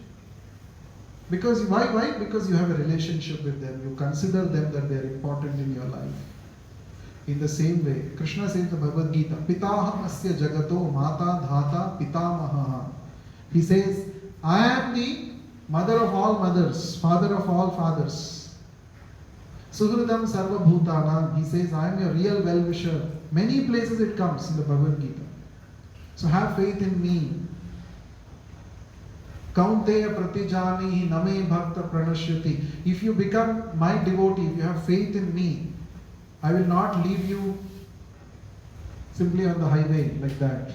A: Because why? Because you have a relationship with them. You consider them that they are important in your life. In the same way, Krishna says in the Bhagavad Gita, Pitaham asya jagato mata dhata pitamaha. He says, I am the mother of all mothers, father of all fathers. Suhridam sarva bhutanam. He says, I am your real well-wisher. Many places it comes in the Bhagavad Gita. So have faith in me. Kaunteya pratijanihi name bhakta pranashyati. If you become my devotee, if you have faith in me, I will not leave you simply on the highway like that.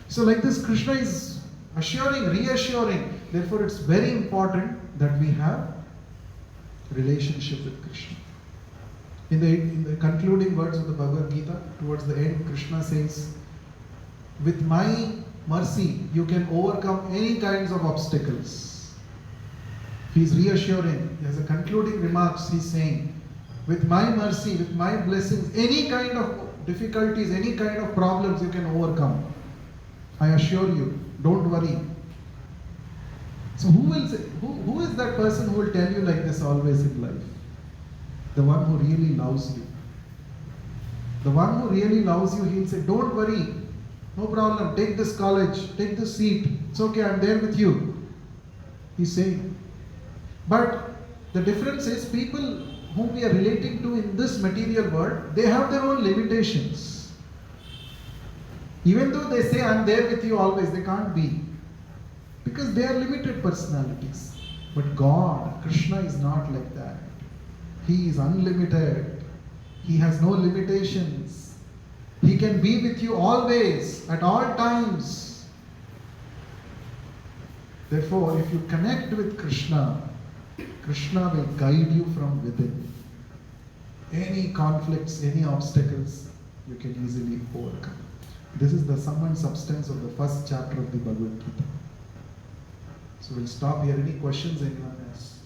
A: So like this, Krishna is assuring, reassuring. Therefore, it's very important that we have relationship with Krishna. In the concluding words of the Bhagavad Gita, towards the end, Krishna says, with my mercy, you can overcome any kinds of obstacles. He is reassuring. As a concluding remarks, he is saying, with my mercy, with my blessings, any kind of difficulties, any kind of problems you can overcome. I assure you, don't worry. So who is that person who will tell you like this always in life? The one who really loves you. The one who really loves you, he'll say, don't worry, no problem, take this college, take this seat, it's okay, I'm there with you. He's saying. But the difference is, people whom we are relating to in this material world, they have their own limitations. Even though they say, I'm there with you always, they can't be. Because they are limited personalities. But God, Krishna is not like that. He is unlimited. He has no limitations. He can be with you always, at all times. Therefore, if you connect with Krishna, Krishna will guide you from within. Any conflicts, any obstacles, you can easily overcome. This is the sum and substance of the first chapter of the Bhagavad Gita. So we'll stop here. Any questions anyone has?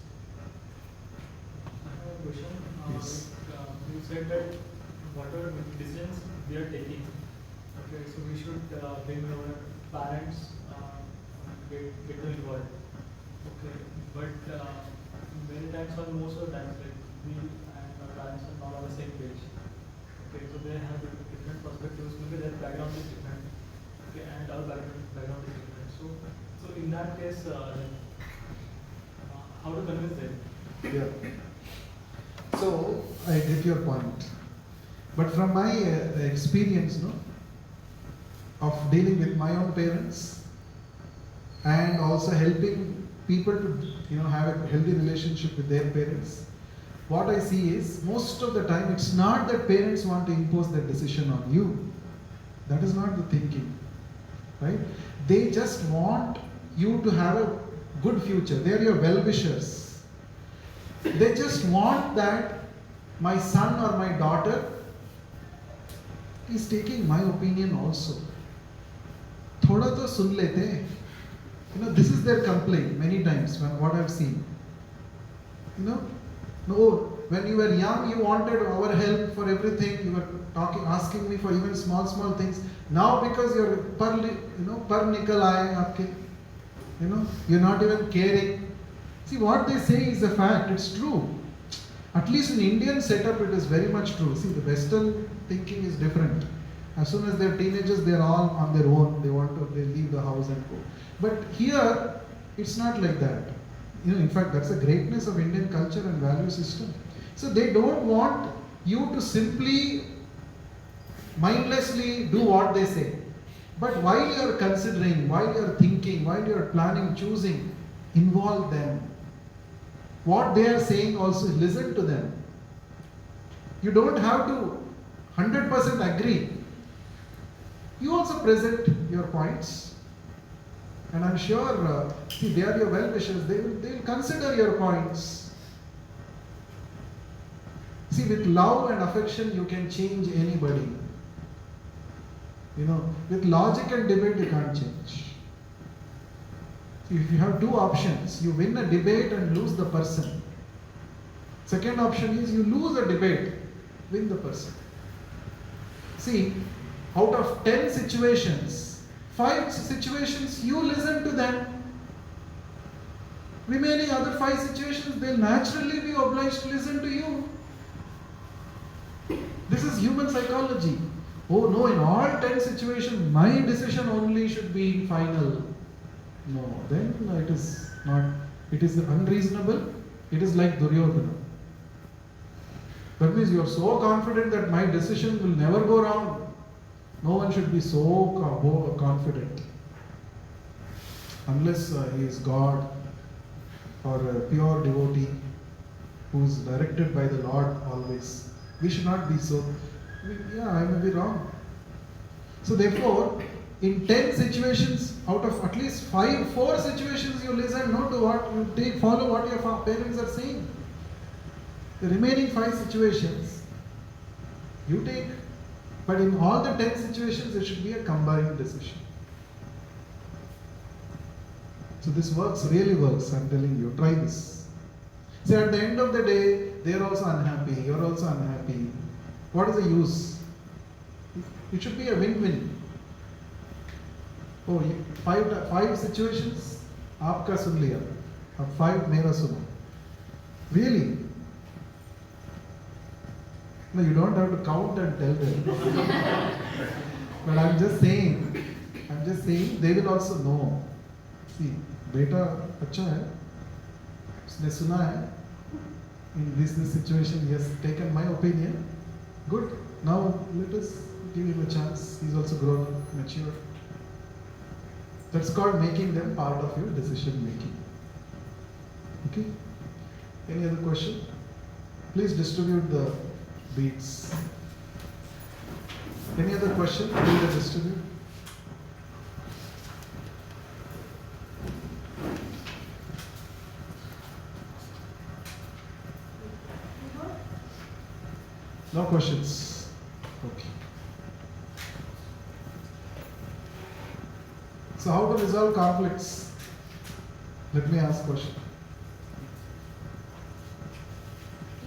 E: I have a question.
A: Yes.
E: You said that whatever decisions we are taking, okay, so we should bring our parents get involved. Okay, but many times or most of the times, like we and our parents are not on the same page. Okay, so they have different perspectives. Maybe their background is different. Okay, and our background is different. So in that case, how to convince them?
A: Yeah. So I get your point. But from my experience, of dealing with my own parents and also helping people to have a healthy relationship with their parents, what I see is most of the time it's not that parents want to impose their decision on you. That is not the thinking, right? They just want you to have a good future. They are your well-wishers. They just want that my son or my daughter is taking my opinion also. Thoda to sun lete. This is their complaint many times when what I've seen. No, when you were young, you wanted our help for everything. You were asking me for even small things. Now because you're per nickel aaye, you're not even caring. See, what they say is a fact. It's true. At least in Indian setup, it is very much true. See, the Western thinking is different. As soon as they're teenagers, they're all on their own. They leave the house and go. But here, it's not like that. In fact, that's the greatness of Indian culture and value system. So they don't want you to simply mindlessly do what they say. But while you're considering, while you're thinking, while you're planning, choosing, involve them. What they are saying also, listen to them. You don't have to 100% agree, you also present your points. And I'm sure, see, they are your well-wishers, they will consider your points. See, with love and affection, you can change anybody. With logic and debate, you can't change. If you have two options, you win a debate and lose the person. Second option is you lose a debate, win the person. See, out of 10 situations, 5 situations you listen to them. Remaining other 5 situations, they'll naturally be obliged to listen to you. This is human psychology. Oh no, in all 10 situations, my decision only should be final. No, then it is not, it is unreasonable. It is like Duryodhana. That means you are so confident that my decision will never go wrong. No one should be so confident. Unless he is God or a pure devotee who is directed by the Lord always. We should not be so. I may be wrong. So therefore, in 10 situations, out of at least 4 situations, you listen not to what you take, follow what your parents are saying. The remaining 5 situations, you take. But in all the 10 situations, it should be a combined decision. So this works, really works, I'm telling you. Try this. See, at the end of the day, they are also unhappy, you are also unhappy. What is the use? It should be a win-win. Oh, 5 situations, aapka sun liya. Ab 5 mera suno. Really? No, you don't have to count and tell them. But I'm just saying, they will also know. See, beta अच्छा है, उसने सुना है, in this situation he has taken my opinion. Good. Now let us give him a chance. He's also grown, mature. That's called making them part of your decision making. Okay? Any other question? Please distribute the beats. Any other question? Please distribute. No questions? Okay. So how to resolve conflicts? Let me ask a question.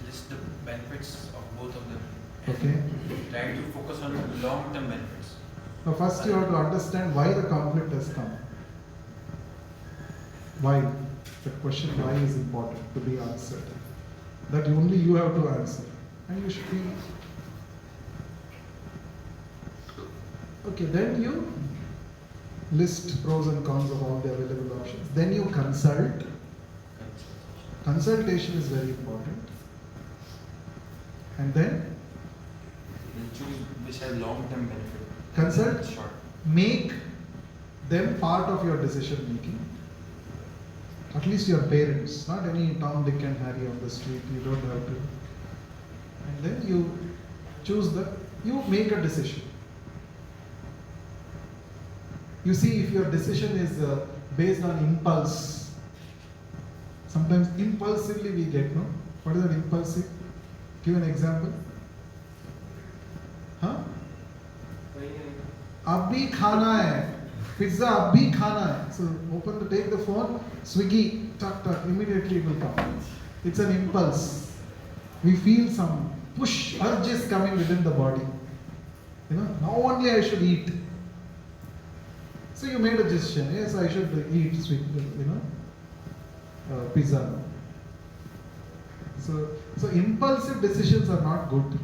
C: List the benefits of both of them.
A: Okay.
C: Try to focus on long-term benefits.
A: Now first you have to understand why the conflict has come. Why? The question why is important to be answered. That only you have to answer. And you should be... Okay, then you list pros and cons of all the available options. Then you consult. Consultation is very important. And then
C: choose which has long-term benefit.
A: Consult.
C: Short.
A: Make them part of your decision making. At least your parents, not any Tom, Dick and Harry on the street. You don't have to. And then you choose you make a decision. You see, if your decision is based on impulse, sometimes impulsively we get, no? What is that impulsive? Give an example. Huh? Abhi khana hai. Pizza abhi khana hai. So take the phone, Swiggy, tuck, immediately it will come. It's an impulse. We feel some push, urges coming within the body. Now only I should eat. So you made a decision. Yes, I should eat sweet, pizza. So impulsive decisions are not good.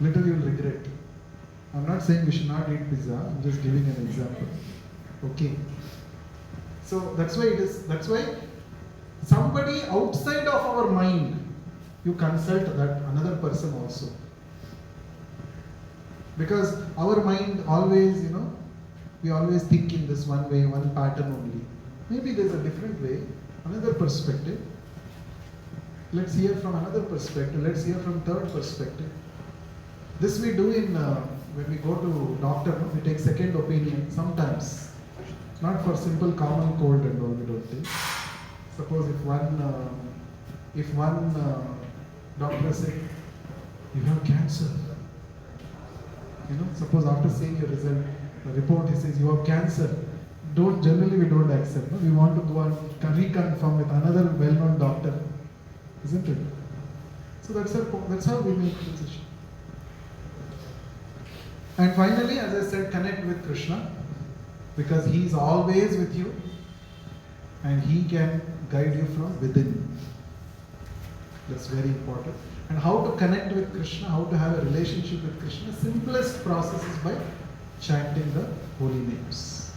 A: Later you will regret. I'm not saying we should not eat pizza. I'm just giving an example. Okay. So that's why somebody outside of our mind, you consult that another person also. Because our mind always, we always think in this one way, one pattern only. Maybe there's a different way, another perspective. Let's hear from another perspective. Let's hear from third perspective. This we do in when we go to doctor. We take second opinion sometimes. Not for simple common cold and all. We don't take. Suppose if one doctor says you have cancer. Suppose after seeing your report, he says you have cancer. Generally we don't accept. No? We want to go and reconfirm with another well-known doctor, isn't it? So that's how we make decision. And finally, as I said, connect with Krishna, because he is always with you, and he can guide you from within. That's very important. And how to connect with Krishna, how to have a relationship with Krishna, simplest process is by chanting the holy names.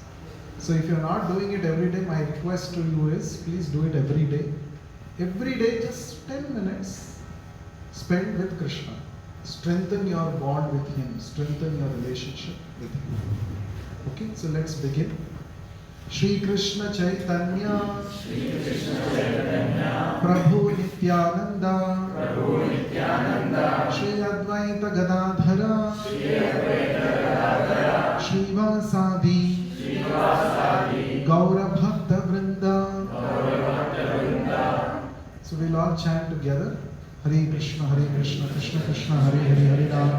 A: So if you're not doing it every day, my request to you is, please do it every day. Every day, just 10 minutes, spend with Krishna. Strengthen your bond with him, strengthen your relationship with him. Okay, so let's begin. Shri Krishna Chaitanya, Prabhu Nityananda, Shri Advaita Gadadhara, Shri Vasadi, Gaura Bhakta Vrinda. So we'll all chant together. Hare Krishna, Krishna Krishna, Hare Hare, Hare Ram,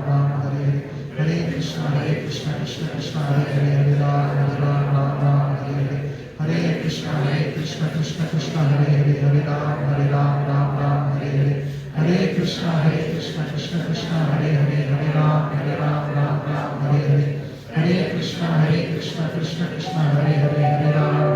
A: Ram Hare Hare. Hare Krishna, Krishna Krishna, Hare Hare, Hare Ram, Hare Hare. Hare Krishna, Krishna Krishna, Hare Hare, Hare Ram, Hare Hare. Hare Krishna, Krishna Hare Hare, Hare Ram, Hare Hare. Hare Krishna, Krishna Krishna, Hare Hare, Hare Ram,